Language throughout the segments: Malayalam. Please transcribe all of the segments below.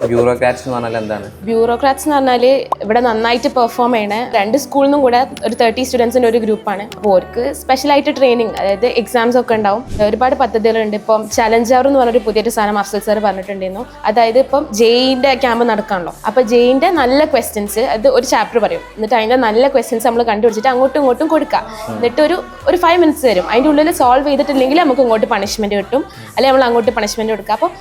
ബ്യൂറോക്രാറ്റ്സ് എന്ന് പറഞ്ഞാൽ എന്താണ്? ബ്യൂറോക്രാറ്റ്സ് എന്ന് പറഞ്ഞാൽ ഇവിടെ നന്നായിട്ട് പെർഫോം ചെയ്യണ 2 സ്കൂളിൽ നിന്നും കൂടെ ഒരു 30 സ്റ്റുഡൻസിൻ്റെ ഒരു ഗ്രൂപ്പാണ്. അപ്പോൾ അവർക്ക് സ്പെഷ്യലായിട്ട് ട്രെയിനിങ്, അതായത് എക്സാംസ് ഒക്കെ ഉണ്ടാവും. ഒരുപാട് പദ്ധതികളുണ്ട്. ഇപ്പം ചലഞ്ചർ എന്ന് പറഞ്ഞൊരു പുതിയൊരു സാധനം അഫ്സൽ സാർ പറഞ്ഞിട്ടുണ്ടായിരുന്നു. അതായത് ഇപ്പം ജെയിൻ്റെ ക്യാമ്പ് നടക്കാണല്ലോ. അപ്പോൾ ജെയിൻ്റെ നല്ല ക്വസ്റ്റ്യൻസ്, അത് ഒരു ചാപ്റ്റർ പറയും, എന്നിട്ട് അതിൻ്റെ നല്ല ക്വസ്റ്റ്യൻസ് നമ്മൾ കണ്ടുപിടിച്ചിട്ട് അങ്ങോട്ടും ഇങ്ങോട്ടും കൊടുക്കുക. എന്നിട്ട് ഒരു 5 മിനിറ്റ്സ് തരും. അതിൻ്റെ ഉള്ളിൽ സോൾവ് ചെയ്തിട്ടില്ലെങ്കിൽ നമുക്ക് ഇങ്ങോട്ട് പണിഷ്മെൻറ്റ് കിട്ടും, അല്ലെങ്കിൽ നമ്മൾ അങ്ങോട്ട് പണിഷ്മെൻറ്റ് കൊടുക്കുക. അപ്പോൾ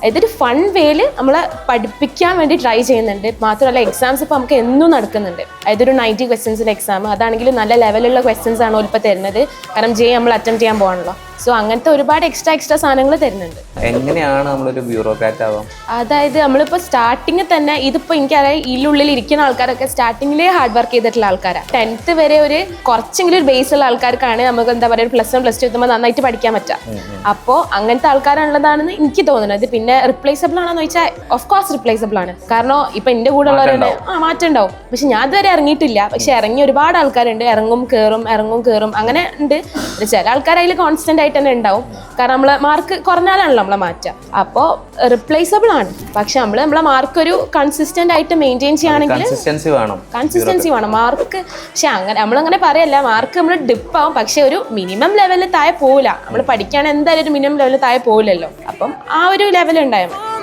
ഇതൊരു ഫൺ വേയിൽ നമ്മളെ പഠിപ്പിക്കാൻ വേണ്ടി ട്രൈ ചെയ്യുന്നുണ്ട്. മാത്രമല്ല എക്സാംസ് ഇപ്പോൾ നമുക്ക് എന്നും നടക്കുന്നുണ്ട്. അതായത് ഒരു 90 ക്വസ്റ്റ്യൻസിൻ്റെ എക്സാം, അതാണെങ്കിൽ നല്ല ലെവലുള്ള ക്വസ്റ്റ്യൻസ് ആണ് ഇപ്പോൾ തരുന്നത്. കാരണം നമ്മൾ അറ്റംപ്റ്റ് ചെയ്യാൻ പോകണല്ലോ. സോ അങ്ങനത്തെ ഒരുപാട് എക്സ്ട്രാ സാധനങ്ങൾ തരുന്നുണ്ട്. എങ്ങനെയാണ് നമ്മളൊരു ബ്യൂറോക്രാറ്റ് ആവാം? അതായത് നമ്മളിപ്പോൾ സ്റ്റാർട്ടിങ്ങിൽ തന്നെ, ഇതിപ്പോൾ എനിക്കറിയാം ഇതിനുള്ളിൽ ഇരിക്കുന്ന ആൾക്കാരൊക്കെ സ്റ്റാർട്ടിങ്ങിലേ ഹാർഡ് വർക്ക് ചെയ്തിട്ടുള്ള ആൾക്കാരാണ്. 10th വരെ ഒരു കുറച്ചെങ്കിലും ഒരു ബേസ് ഉള്ള ആൾക്കാർക്കാണ് നമുക്ക് എന്താ പറയുക +1 +2 എത്തുമ്പോൾ നന്നായിട്ട് പഠിക്കാൻ പറ്റുക. അപ്പോൾ അങ്ങനത്തെ ആൾക്കാരുള്ളതാണെന്ന് എനിക്ക് തോന്നുന്നത്. പിന്നെ റിപ്ലേസബിൾ ആണെന്ന് ചോദിച്ചാൽ ഓഫ് കോഴ്സ് റിപ്ലേസബിൾ ആണ്. കാരണം ഇപ്പം എൻ്റെ കൂടെ ഉള്ളവരുടെ മാറ്റം ഉണ്ടാവും. പക്ഷെ ഞാൻ ഇതുവരെ ഇറങ്ങിയിട്ടില്ല. പക്ഷെ ഇറങ്ങി ഒരുപാട് ആൾക്കാരുണ്ട്. ഇറങ്ങും കയറും അങ്ങനെ ഉണ്ട്. ചില ആൾക്കാർ അതിൽ കോൺസ്റ്റന്റ് ആയിട്ട് തന്നെ ഉണ്ടാവും. കാരണം നമ്മളെ മാർക്ക് കുറഞ്ഞാലാണല്ലോ നമ്മളെ മാറ്റുക. അപ്പോൾ റിപ്ലേസബിൾ ആണ്. പക്ഷെ നമ്മളെ മാർക്ക് ഒരു കൺസിസ്റ്റന്റ് ആയിട്ട് മെയിൻറ്റെയിൻ ചെയ്യുകയാണെങ്കിൽ കൺസിസ്റ്റൻസി വേണം മാർക്ക്. പക്ഷെ നമ്മളങ്ങനെ പറയല്ല, മാർക്ക് നമ്മൾ ഡിപ്പാവും. പക്ഷെ ഒരു മിനിമം ലെവലിൽ താഴെ പോവില്ല. നമ്മൾ പഠിക്കുകയാണെങ്കിൽ എന്തായാലും ഒരു മിനിമം ലെവലിൽ താഴെ പോവില്ലല്ലോ. അപ്പം ആ ഒരു ലെവൽ ഉണ്ടായാൽ മതി.